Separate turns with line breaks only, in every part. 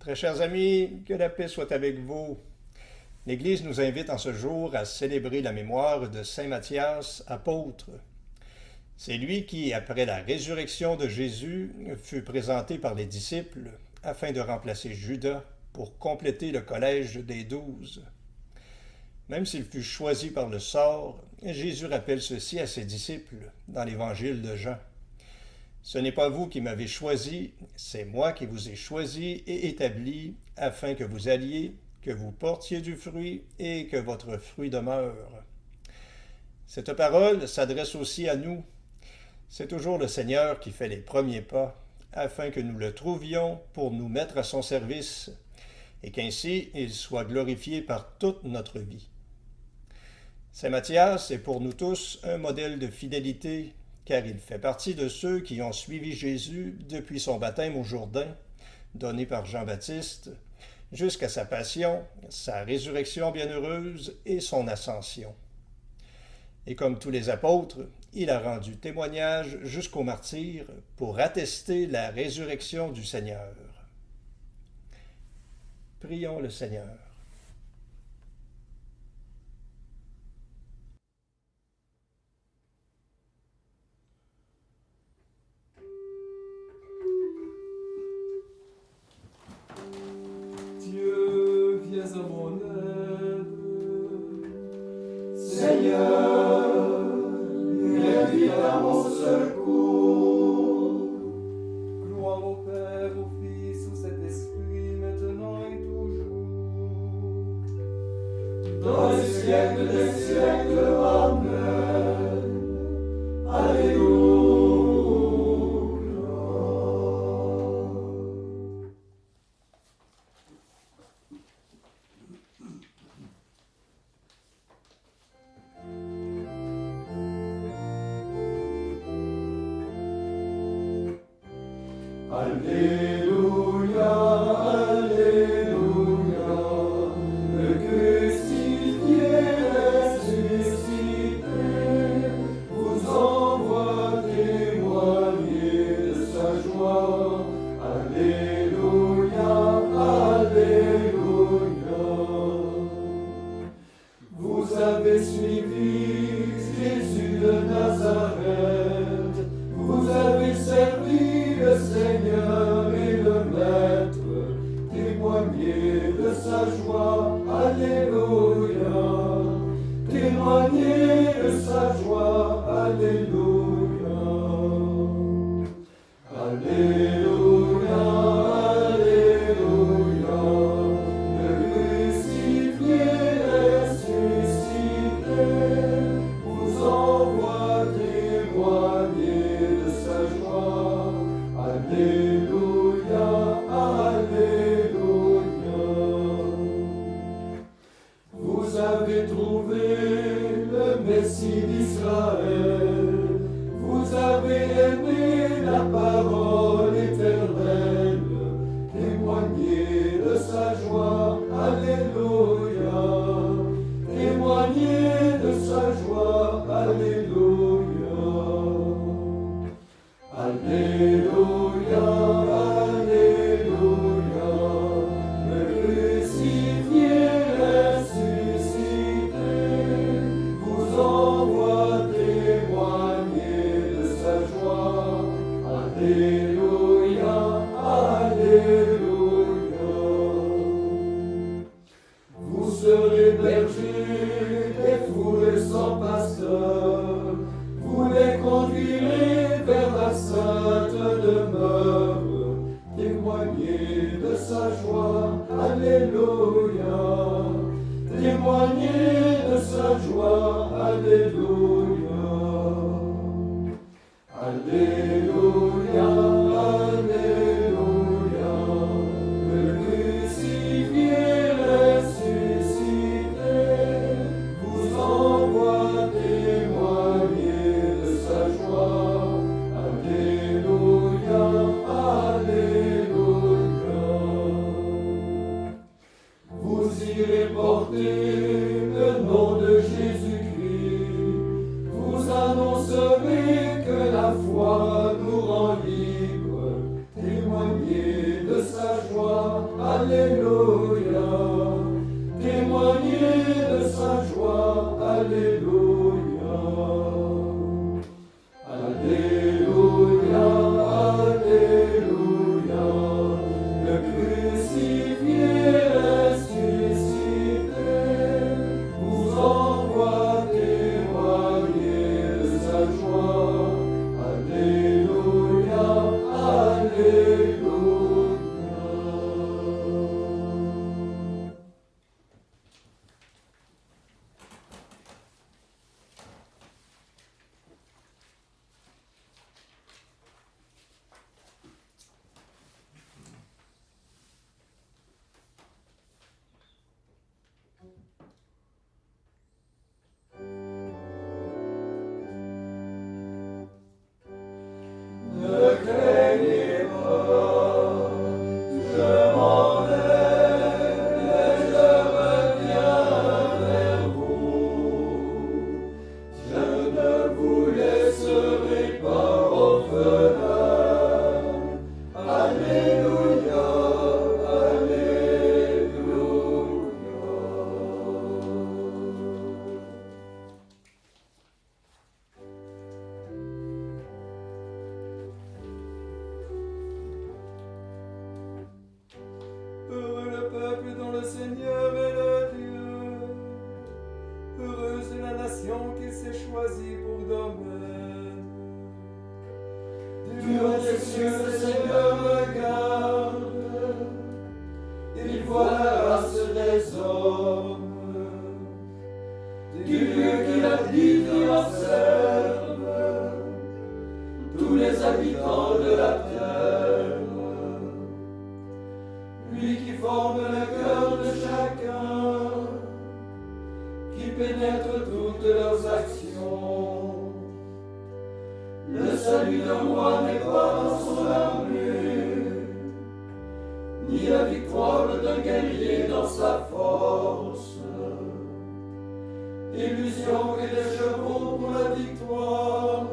Très chers amis, que la paix soit avec vous. L'Église nous invite en ce jour à célébrer la mémoire de Saint Matthias, apôtre. C'est lui qui, après la résurrection de Jésus, fut présenté par les disciples afin de remplacer Judas pour compléter le collège des 12. Même s'il fut choisi par le sort, Jésus rappelle ceci à ses disciples dans l'Évangile de Jean. Ce n'est pas vous qui m'avez choisi, c'est moi qui vous ai choisi et établi afin que vous alliez, que vous portiez du fruit et que votre fruit demeure. Cette parole s'adresse aussi à nous. C'est toujours le Seigneur qui fait les premiers pas afin que nous le trouvions pour nous mettre à son service et qu'ainsi il soit glorifié par toute notre vie. Saint Matthias est pour nous tous un modèle de fidélité car il fait partie de ceux qui ont suivi Jésus depuis son baptême au Jourdain, donné par Jean-Baptiste, jusqu'à sa passion, sa résurrection bienheureuse et son ascension. Et comme tous les apôtres, il a rendu témoignage jusqu'au martyre pour attester la résurrection du Seigneur. Prions le Seigneur.
Dieu, viens à mon aide.
Seigneur, viens vite à mon secours.
Gloire au Père, au Fils, au Saint-Esprit, maintenant et toujours.
Dans les siècles des siècles, Amen. Alléluia. Alléluia, Alléluia, le crucifié ressuscité vous envoie témoigner de sa joie. Alléluia, Alléluia. Vous avez suivi Jésus de Nazareth, vous avez servi le Seigneur et le Alléluia. Témoignez de sa joie, Alléluia. Alléluia, Alléluia. Le crucifié ressuscité vous envoie témoigner de sa joie. Alléluia, Alléluia. Ne craignez pas, je m'en vais, mais je reviens vers vous. Je ne vous laisserai pas orphelins. Alléluia, Alléluia. Heureux le peuple dont le Seigneur est le Dieu. Heureuse est la nation qu'il s'est choisie pour domaine. Du haut des cieux, le Seigneur regarde. Il voit la race des hommes. Du lieu qu'il habite, il observe tous les habitants de la terre. Lui qui forme le cœur de chacun, qui pénètre toutes leurs actions. Le salut d'un roi n'est pas dans son armure, ni la victoire d'un guerrier dans sa force. Illusion que des chevaux pour la victoire,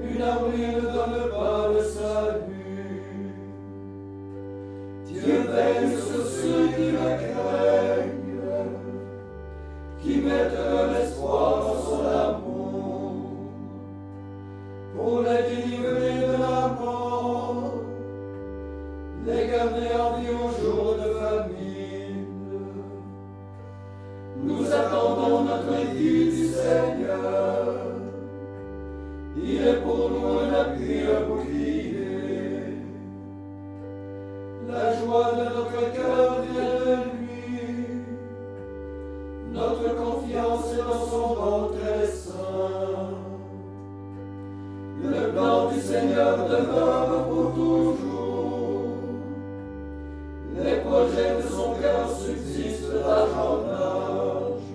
une armure ne donne pas le salut. Dieu veille sur ceux qui le craignent, qui mettent leur espoir dans son amour, pour les délivrer de la mort, les garder en vie au jour de famine. Nous attendons notre vie du Seigneur, il est pour nous un appui, un bouclier. La joie de notre cœur vient de lui, notre confiance est dans son nom très saint. Le plan du Seigneur demeure pour toujours, les projets de son cœur subsistent d'âge en âge.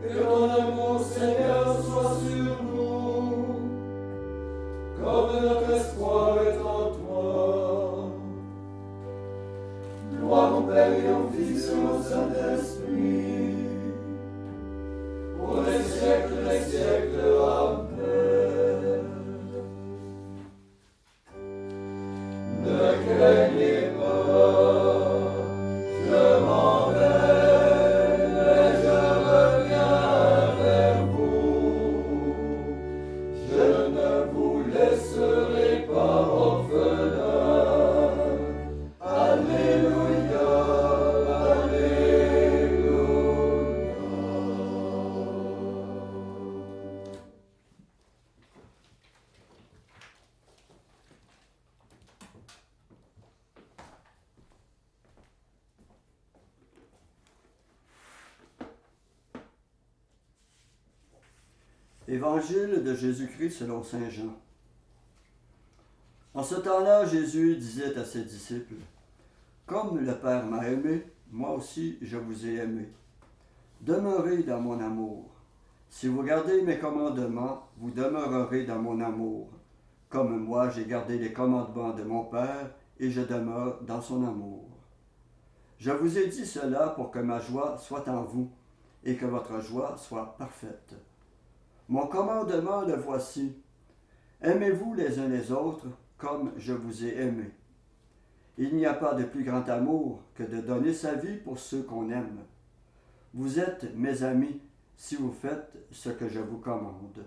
Que ton amour, Seigneur, soit sur nous, comme notre espoir est en toi. Gloire au Père et au Fils et au Saint-Esprit, pour les siècles des siècles. Amen. Ne craignez pas, je m'en vais, mais je reviens vers vous. Je ne vous laisserai pas orphelins. Alléluia, Alléluia.
Évangile de Jésus-Christ selon saint Jean. En ce temps-là, Jésus disait à ses disciples, « Comme le Père m'a aimé, moi aussi je vous ai aimé. Demeurez dans mon amour. Si vous gardez mes commandements, vous demeurerez dans mon amour, comme moi j'ai gardé les commandements de mon Père et je demeure dans son amour. Je vous ai dit cela pour que ma joie soit en vous et que votre joie soit parfaite. Mon commandement le voici. Aimez-vous les uns les autres comme je vous ai aimé. Il n'y a pas de plus grand amour que de donner sa vie pour ceux qu'on aime. Vous êtes mes amis si vous faites ce que je vous commande.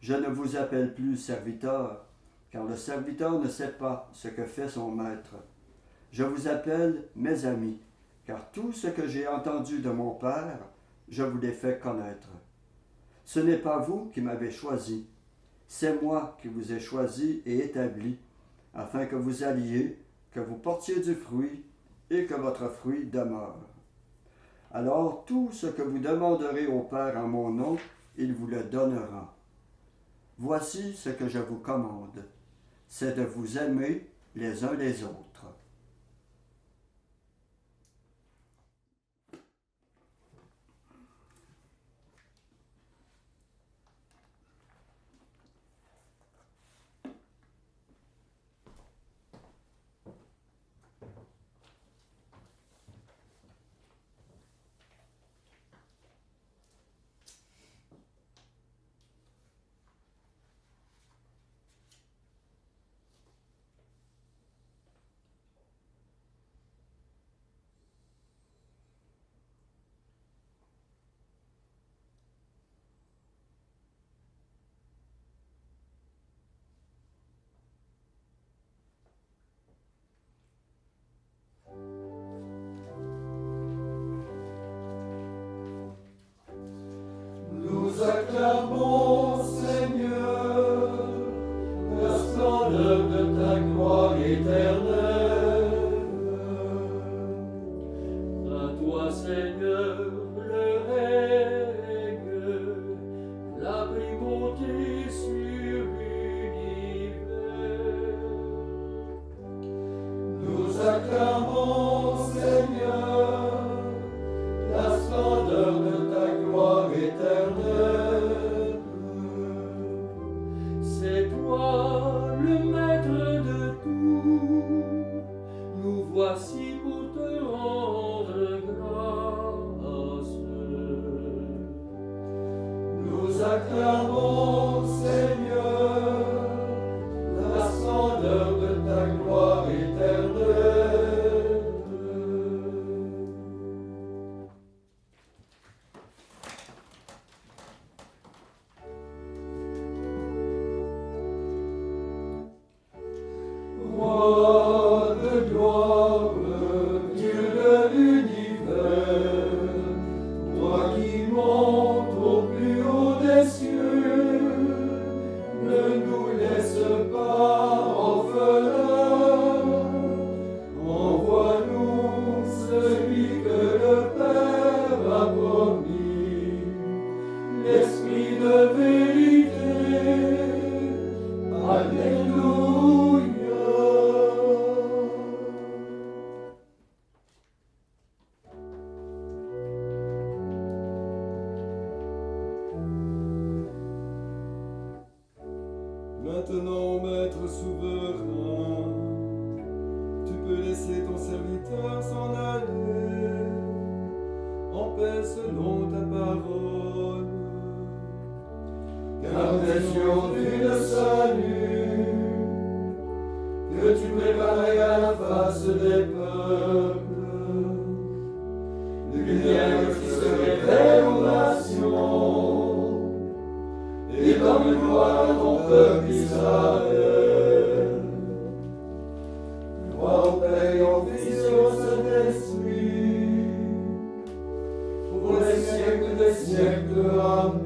Je ne vous appelle plus serviteur, car le serviteur ne sait pas ce que fait son maître. Je vous appelle mes amis, car tout ce que j'ai entendu de mon Père, je vous l'ai fait connaître. Ce n'est pas vous qui m'avez choisi, c'est moi qui vous ai choisi et établi, afin que vous alliez, que vous portiez du fruit et que votre fruit demeure. Alors tout ce que vous demanderez au Père en mon nom, il vous le donnera. Voici ce que je vous commande, c'est de vous aimer les uns les autres.
Nous acclamons, Seigneur, la splendeur de ta gloire éternelle. À toi, Seigneur, le règne, la primauté sur l'univers. Nous acclamons, Seigneur, la splendeur de ta gloire éternelle. C'est toi le maître de tout, nous voici pour te rendre grâce. Nous acclamons, Seigneur, la splendeur de ta gloire éternelle. Roi de gloire, Dieu de l'univers, toi qui montes au plus haut des cieux, ne nous laisse pas orphelins. Envoie-nous celui que le Père a promis, l'Esprit de vérité. Alléluia.
Maintenant, Maître souverain, tu peux laisser ton serviteur s'en aller en paix selon ta parole.
Car nous ayons vu le salut que tu préparais à la face des peuples, lumière qui se révèle aux nations, et comme une gloire à ton peuple Israël. Gloire au Père et au Fils et au Saint-Esprit, pour les siècles des siècles. Amen.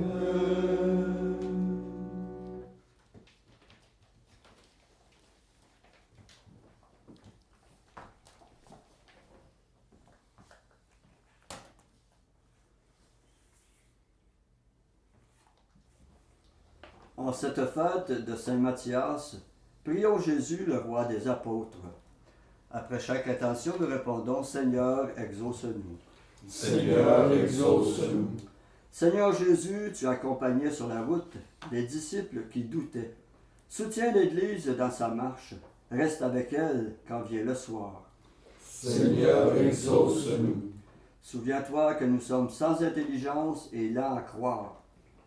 En cette fête de Saint Matthias, prions Jésus, le roi des apôtres. Après chaque intention, nous répondons, Seigneur, exauce-nous.
Seigneur, exauce-nous.
Seigneur Jésus, tu accompagnais sur la route les disciples qui doutaient. Soutiens l'Église dans sa marche. Reste avec elle quand vient le soir.
Seigneur, exauce-nous.
Souviens-toi que nous sommes sans intelligence et lents à croire.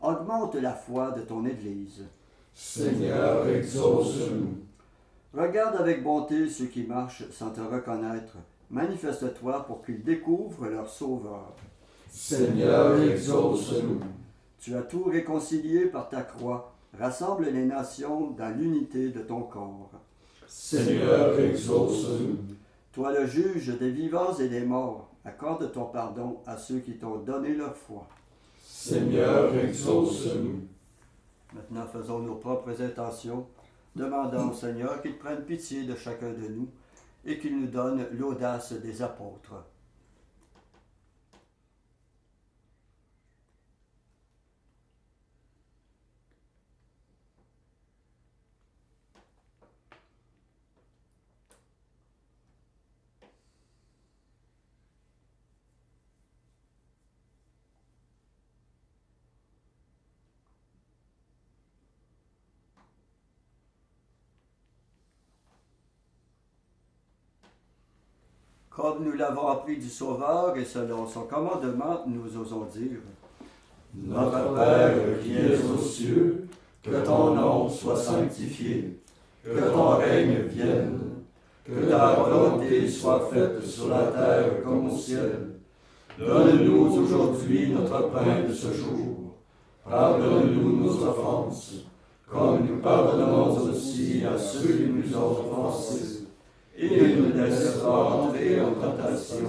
Augmente la foi de ton Église.
Seigneur, exauce-nous.
Regarde avec bonté ceux qui marchent sans te reconnaître. Manifeste-toi pour qu'ils découvrent leur Sauveur.
Seigneur, exauce-nous.
Tu as tout réconcilié par ta croix. Rassemble les nations dans l'unité de ton corps.
Seigneur, exauce-nous.
Toi le juge des vivants et des morts, accorde ton pardon à ceux qui t'ont donné leur foi.
Seigneur, exauce-nous.
Maintenant faisons nos propres intentions, demandant au Seigneur qu'il prenne pitié de chacun de nous et qu'il nous donne l'audace des apôtres. Comme nous l'avons appris du Sauveur et selon son commandement, nous osons dire:
Notre Père qui es aux cieux, que ton nom soit sanctifié, que ton règne vienne, que ta volonté soit faite sur la terre comme au ciel. Donne-nous aujourd'hui notre pain de ce jour. Pardonne-nous nos offenses, comme nous pardonnons aussi à ceux qui nous ont offensés. Et ne nous laisse pas entrer en tentation,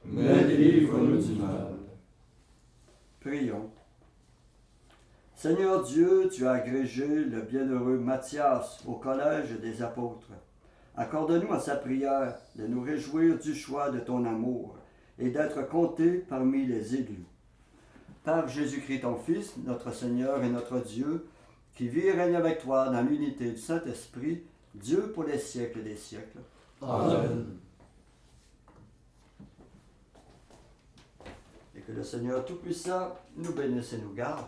mais délivre-nous du mal.
Prions. Seigneur Dieu, tu as agrégé le bienheureux Matthias au collège des apôtres. Accorde-nous à sa prière de nous réjouir du choix de ton amour et d'être comptés parmi les élus. Par Jésus-Christ ton Fils, notre Seigneur et notre Dieu, qui vit et règne avec toi dans l'unité du Saint-Esprit, Dieu pour les siècles des siècles.
Amen.
Et que le Seigneur Tout-Puissant nous bénisse et nous garde,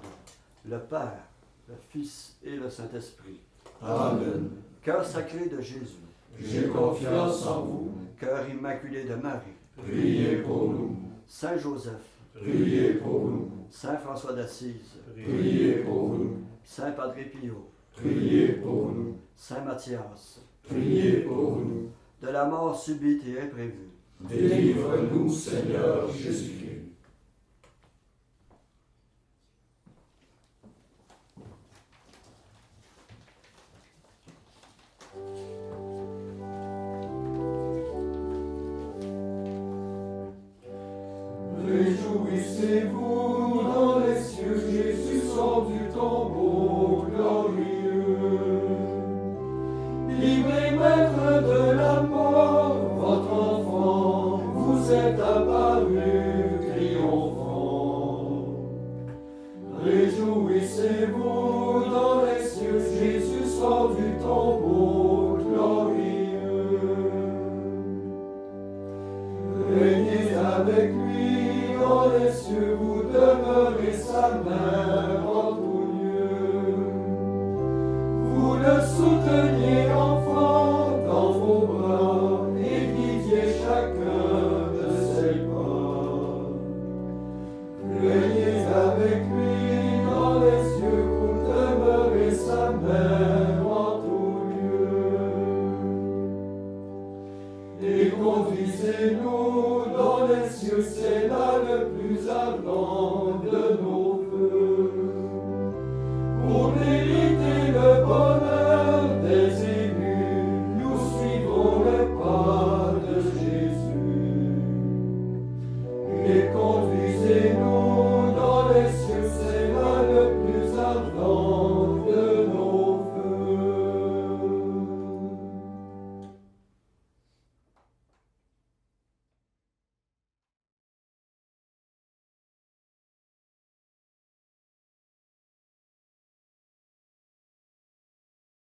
le Père, le Fils et le Saint-Esprit.
Amen.
Cœur sacré de Jésus,
J'ai confiance en vous.
cœur immaculé de Marie,
Priez pour nous.
Saint Joseph,
Priez pour nous.
Saint François d'Assise,
Priez pour nous.
Saint Padre Pio,
Priez pour nous.
Saint Matthias,
Priez pour nous.
de la mort subite et imprévue,
Délivre-nous, Seigneur Jésus-Christ.
Réjouissez-vous dans les cieux, Jésus sort du tombeau glorieux. Livré maître de la mort, votre enfant vous est apparu triomphant. Réjouissez-vous dans les cieux, Jésus sort du tombeau glorieux. Régnez avec lui dans les cieux, vous demeurez sa mère en tout lieu. Vous le souteniez enfant dans vos bras et guidiez chacun de ses pas. Régnez avec lui dans les cieux, vous demeurez sa mère en tout lieu. Et conduisez-nous dans les cieux, c'est là le plus ardent de nos vœux. Pour mériter le bonheur des élus, nous suivrons le